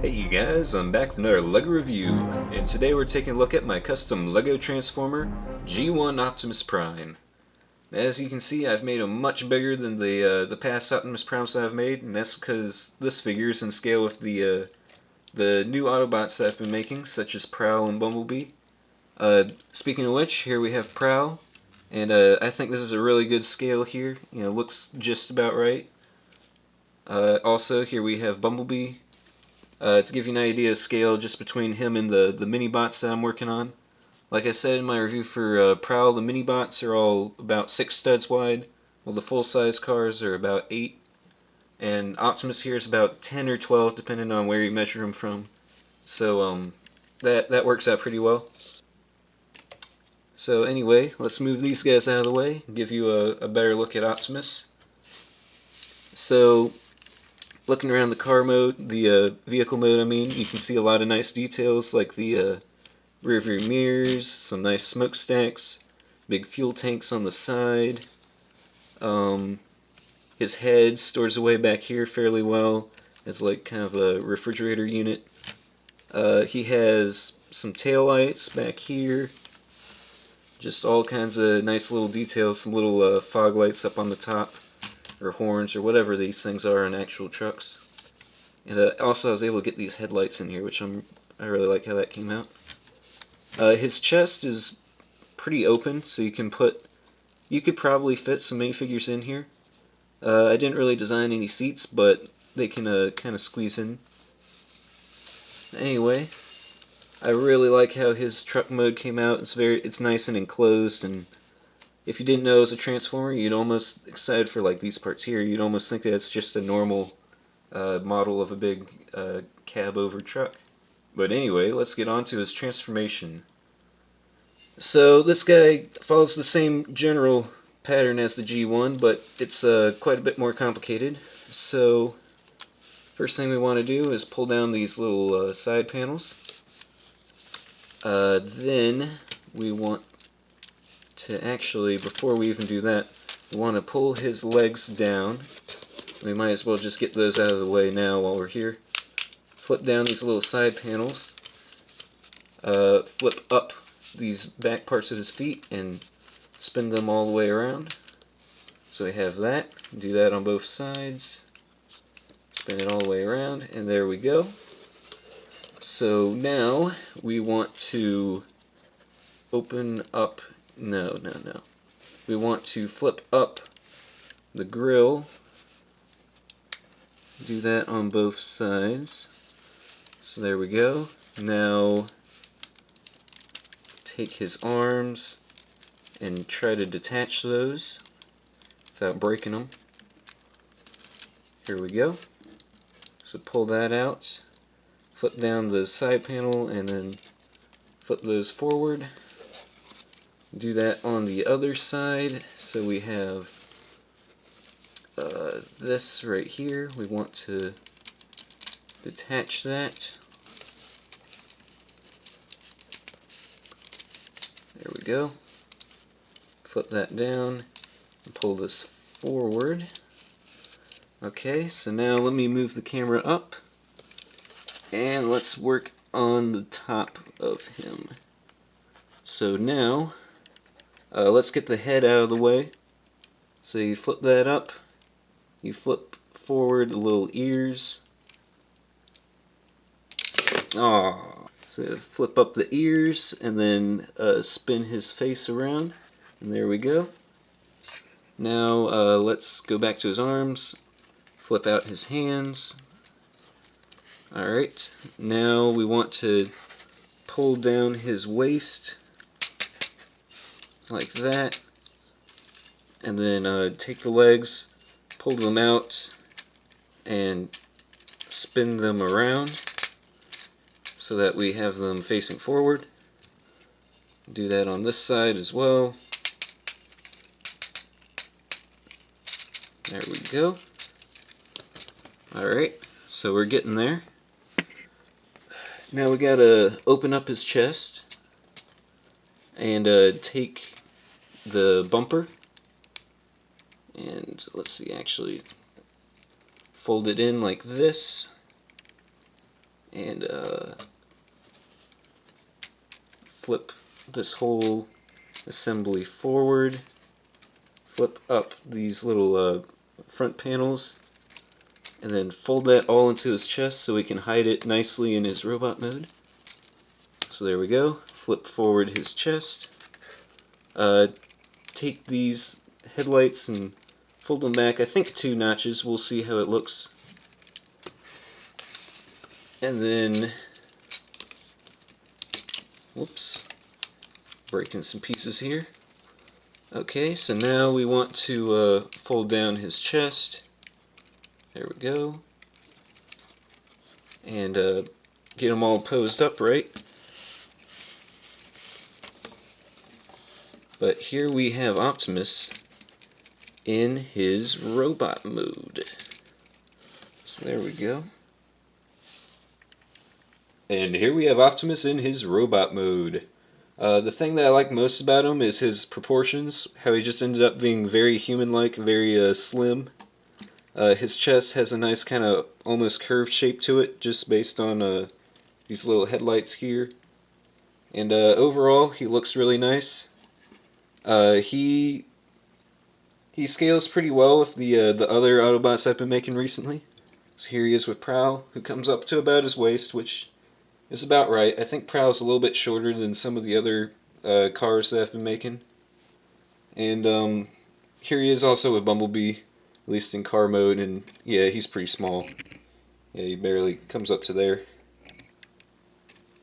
Hey you guys, I'm back with another LEGO review, and today we're taking a look at my custom LEGO Transformer G1 Optimus Prime. As you can see, I've made him much bigger than the past Optimus Primes that I've made, and that's because this figure is in scale with the new Autobots that I've been making, such as Prowl and Bumblebee. Speaking of which, here we have Prowl, and I think this is a really good scale here. You know, looks just about right. Also, here we have Bumblebee. To give you an idea of scale just between him and the mini-bots that I'm working on. Like I said in my review for Prowl, the mini-bots are all about 6 studs wide, while the full-size cars are about 8. And Optimus here is about 10 or 12, depending on where you measure him from. So that works out pretty well. So anyway, let's move these guys out of the way and give you a better look at Optimus. So, looking around the car mode, the vehicle mode I mean, you can see a lot of nice details like the rear view mirrors, some nice smokestacks, big fuel tanks on the side. His head stores away back here fairly well as like kind of a refrigerator unit. He has some taillights back here. Just all kinds of nice little details, some little fog lights up on the top, or horns, or whatever these things are in actual trucks. And also I was able to get these headlights in here, which I really like how that came out. His chest is pretty open, so you could probably fit some minifigures in here. I didn't really design any seats, but they can kind of squeeze in. Anyway, I really like how his truck mode came out. It's nice and enclosed, and if you didn't know it was a Transformer, you'd almost, excited for like these parts here, you'd almost think that it's just a normal model of a big cab over truck. But anyway, let's get on to his transformation. So this guy follows the same general pattern as the G1, but it's quite a bit more complicated. So first thing we want to do is pull down these little side panels. Then we want to actually, before we even do that, we want to pull his legs down. We might as well just get those out of the way now while we're here. Flip down these little side panels. Flip up these back parts of his feet and spin them all the way around. So we have that. Do that on both sides. Spin it all the way around, and there we go. So now we want to open up, no. We want to flip up the grill. Do that on both sides. So there we go. Now take his arms and try to detach those without breaking them. Here we go. So pull that out. Flip down the side panel and then flip those forward. Do that on the other side. So we have this right here. We want to detach that. There we go. Flip that down and pull this forward. Okay, so now let me move the camera up and let's work on the top of him. So now let's get the head out of the way. So you flip that up, you flip forward the little ears. Aww. So flip up the ears and then spin his face around, and there we go. Now let's go back to his arms, flip out his hands. Alright, now we want to pull down his waist like that, and then take the legs, pull them out, and spin them around so that we have them facing forward. Do that on this side as well. There we go. Alright, so we're getting there. Now we gotta open up his chest and take the bumper and let's see, actually fold it in like this and flip this whole assembly forward, flip up these little front panels, and then fold that all into his chest so we can hide it nicely in his robot mode. So there we go. Flip forward his chest. Take these headlights and fold them back, I think 2 notches. We'll see how it looks. And then, whoops, breaking some pieces here. Okay, so now we want to fold down his chest. There we go. And get them all posed up right. But here we have Optimus in his robot mode. So there we go. And here we have Optimus in his robot mode. The thing that I like most about him is his proportions, how he just ended up being very human-like, very slim. His chest has a nice kind of almost curved shape to it, just based on these little headlights here. And overall, he looks really nice. He scales pretty well with the other Autobots I've been making recently. So here he is with Prowl, who comes up to about his waist, which is about right. I think Prowl's a little bit shorter than some of the other cars that I've been making. And here he is also with Bumblebee, at least in car mode, and yeah, he's pretty small. Yeah, he barely comes up to there.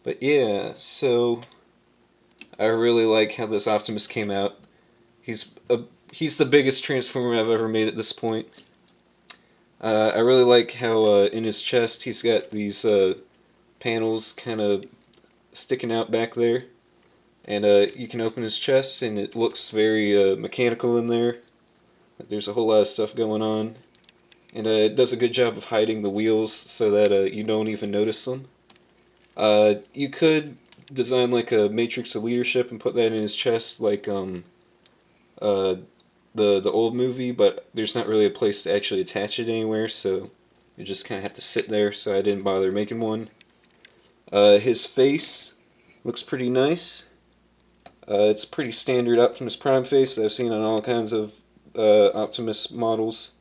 But yeah, so I really like how this Optimus came out. He's the biggest Transformer I've ever made at this point. I really like how in his chest he's got these panels kind of sticking out back there. And you can open his chest and it looks very mechanical in there. There's a whole lot of stuff going on. And it does a good job of hiding the wheels so that you don't even notice them. You could design like a matrix of leadership and put that in his chest like the old movie, but there's not really a place to actually attach it anywhere, so you just kind of have to sit there, so I didn't bother making one. His face looks pretty nice. It's a pretty standard Optimus Prime face that I've seen on all kinds of Optimus models.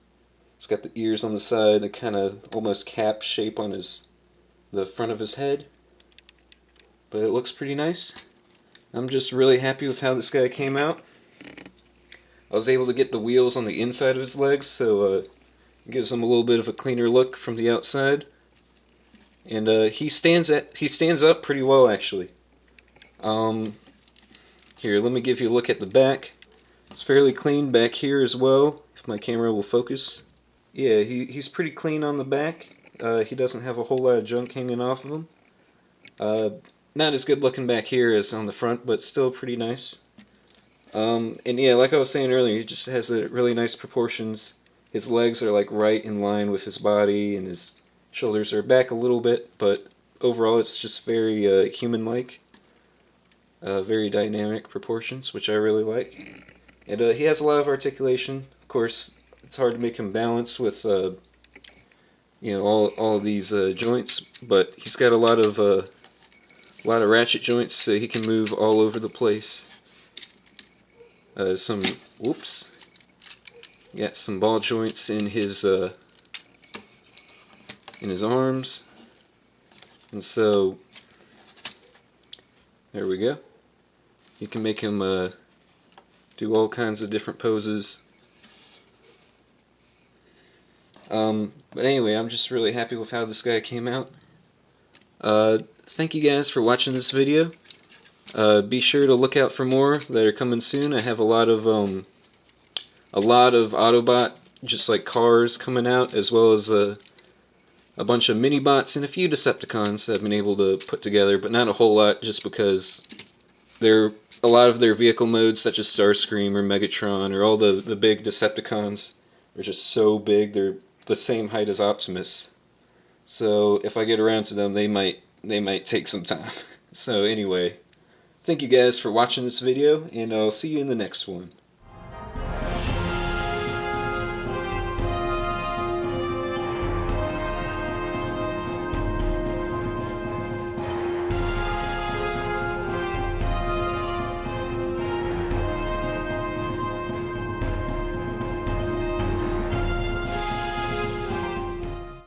It's got the ears on the side, the kind of almost cap shape on the front of his head. But it looks pretty nice. I'm just really happy with how this guy came out. I was able to get the wheels on the inside of his legs, so it gives him a little bit of a cleaner look from the outside. And he stands up pretty well, actually. Here, let me give you a look at the back. It's fairly clean back here as well, if my camera will focus. Yeah, he's pretty clean on the back. He doesn't have a whole lot of junk hanging off of him. Not as good looking back here as on the front, but still pretty nice. And yeah, like I was saying earlier, he just has really nice proportions. His legs are like right in line with his body, and his shoulders are back a little bit, but overall it's just very human-like. Very dynamic proportions, which I really like. And he has a lot of articulation. Of course, it's hard to make him balance with you know, all of these joints, but he's got a lot of ratchet joints, so he can move all over the place. Whoops, got some ball joints in his arms, and so there we go. You can make him do all kinds of different poses. But anyway, I'm just really happy with how this guy came out. Thank you guys for watching this video. Be sure to look out for more that are coming soon. I have a lot of Autobot, just like cars, coming out, as well as a bunch of mini-bots and a few Decepticons that I've been able to put together, but not a whole lot, just because a lot of their vehicle modes, such as Starscream or Megatron or all the big Decepticons, are just so big. They're the same height as Optimus. So if I get around to them, they might take some time. So anyway, thank you guys for watching this video, and I'll see you in the next one.